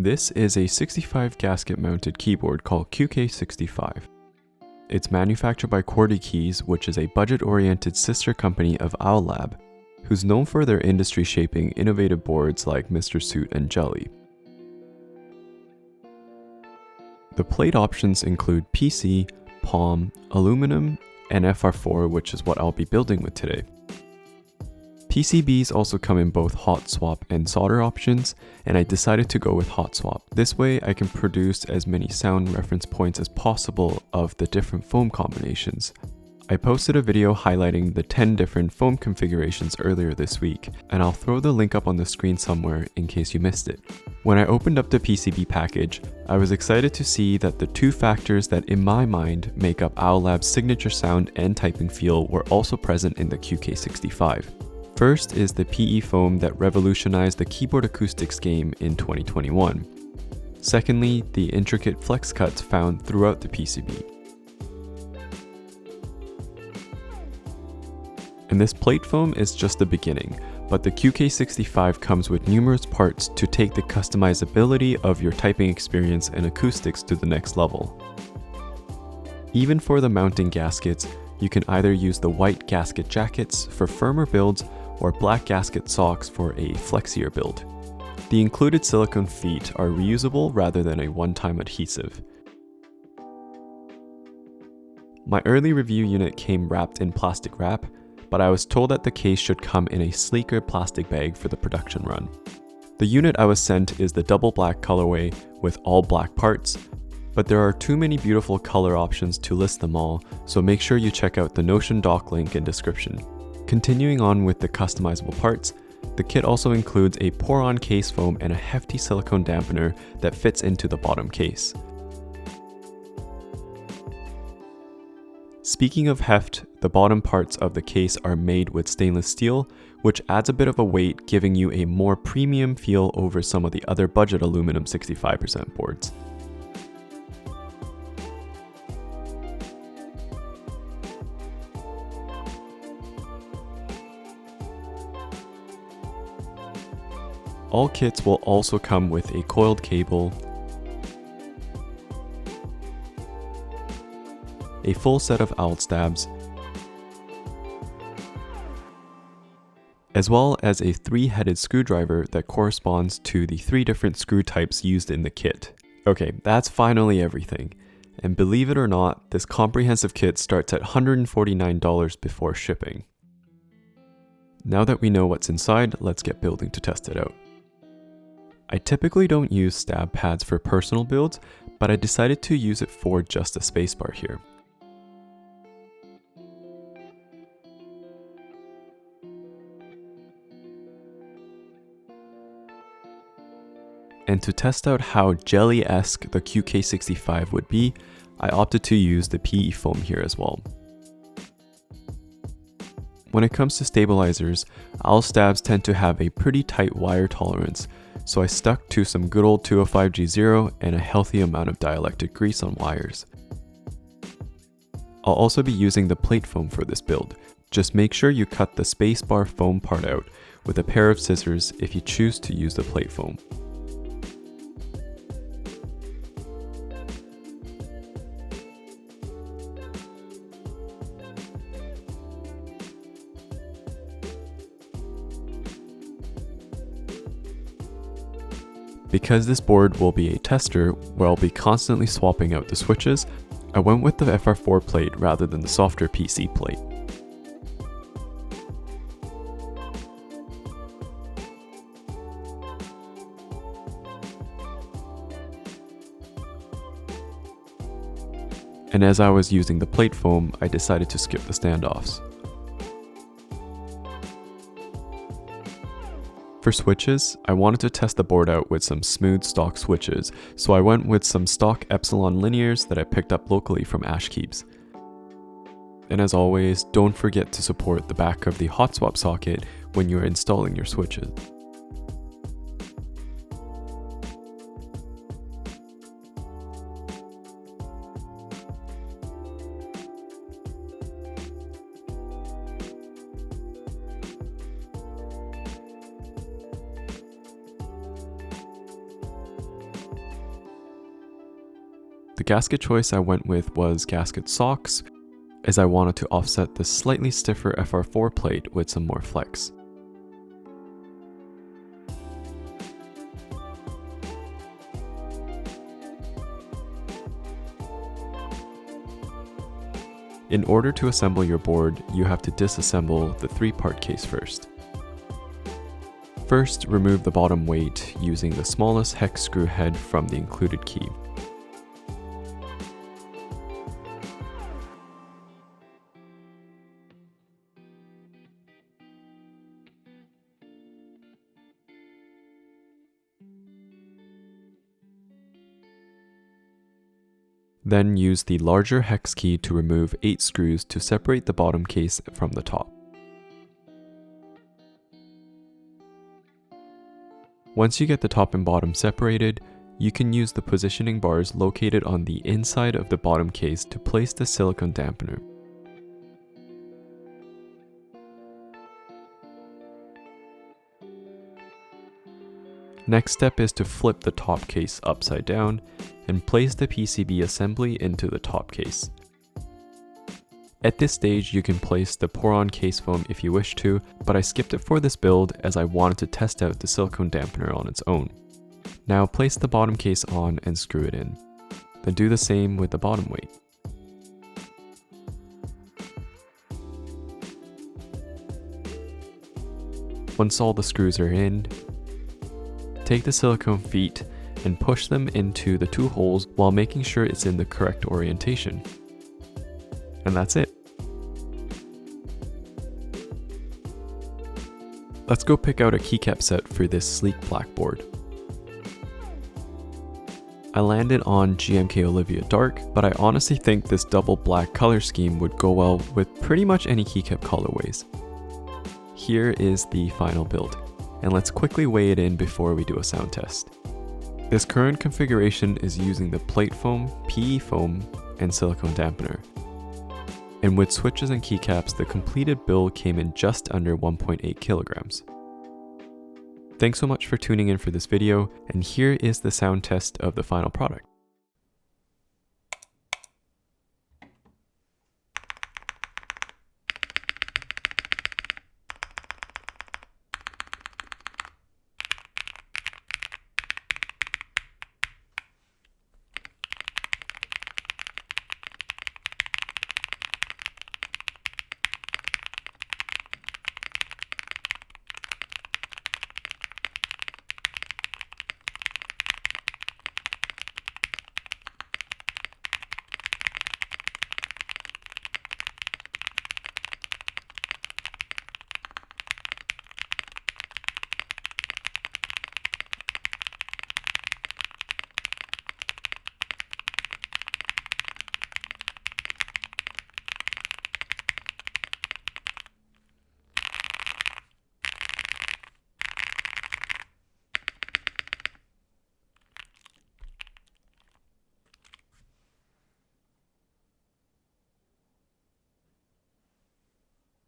This is a 65 gasket mounted keyboard called QK65. It's manufactured by QwertyKeys, which is a budget-oriented sister company of Owlstabs, who's known for their industry-shaping innovative boards like Mr. Suit and Jelly. The plate options include PC, palm, aluminum, and FR4, which is what I'll be building with today. PCBs also come in both hot swap and solder options, and I decided to go with hot swap. This way I can produce as many sound reference points as possible of the different foam combinations. I posted a video highlighting the 10 different foam configurations earlier this week, and I'll throw the link up on the screen somewhere in case you missed it. When I opened up the PCB package, I was excited to see that the two factors that in my mind make up Owlstabs' signature sound and typing feel were also present in the QK65. First is the PE foam that revolutionized the keyboard acoustics game in 2021. Secondly, the intricate flex cuts found throughout the PCB. And this plate foam is just the beginning, but the QK65 comes with numerous parts to take the customizability of your typing experience and acoustics to the next level. Even for the mounting gaskets, you can either use the white gasket jackets for firmer builds or black gasket socks for a flexier build. The included silicone feet are reusable rather than a one-time adhesive. My early review unit came wrapped in plastic wrap, but I was told that the case should come in a sleeker plastic bag for the production run. The unit I was sent is the double black colorway with all black parts, but there are too many beautiful color options to list them all, so make sure you check out the Notion doc link in description. Continuing on with the customizable parts, the kit also includes a poron case foam and a hefty silicone dampener that fits into the bottom case. Speaking of heft, the bottom parts of the case are made with stainless steel, which adds a bit of a weight, giving you a more premium feel over some of the other budget aluminum 65% boards. All kits will also come with a coiled cable, a full set of Owlstabs, as well as a 3-headed screwdriver that corresponds to the 3 different screw types used in the kit. Okay, that's finally everything. And believe it or not, this comprehensive kit starts at $149 before shipping. Now that we know what's inside, let's get building to test it out. I typically don't use stab pads for personal builds, but I decided to use it for just a spacebar here. And to test out how jelly-esque the QK65 would be, I opted to use the PE foam here as well. When it comes to stabilizers, Owlstabs tend to have a pretty tight wire tolerance, so I stuck to some good old 205G0 and a healthy amount of dielectric grease on wires. I'll also be using the plate foam for this build. Just make sure you cut the spacebar foam part out with a pair of scissors if you choose to use the plate foam. Because this board will be a tester where I'll be constantly swapping out the switches, I went with the FR4 plate rather than the softer PC plate. And as I was using the plate foam, I decided to skip the standoffs. For switches, I wanted to test the board out with some smooth stock switches, so I went with some stock Epsilon linears that I picked up locally from Ashkeeps. And as always, don't forget to support the back of the hot swap socket when you're installing your switches. The gasket choice I went with was gasket socks, as I wanted to offset the slightly stiffer FR4 plate with some more flex. In order to assemble your board, you have to disassemble the 3-part case first. First, remove the bottom weight using the smallest hex screw head from the included key. Then use the larger hex key to remove 8 screws to separate the bottom case from the top. Once you get the top and bottom separated, you can use the positioning bars located on the inside of the bottom case to place the silicone dampener. Next step is to flip the top case upside down and place the PCB assembly into the top case. At this stage, you can place the poron case foam if you wish to, but I skipped it for this build as I wanted to test out the silicone dampener on its own. Now place the bottom case on and screw it in. Then do the same with the bottom weight. Once all the screws are in, take the silicone feet and push them into the 2 holes while making sure it's in the correct orientation. And that's it. Let's go pick out a keycap set for this sleek black board. I landed on GMK Olivia Dark, but I honestly think this double black color scheme would go well with pretty much any keycap colorways. Here is the final build, and let's quickly weigh it in before we do a sound test. This current configuration is using the plate foam, PE foam, and silicone dampener. And with switches and keycaps, the completed build came in just under 1.8 kilograms. Thanks so much for tuning in for this video, and here is the sound test of the final product.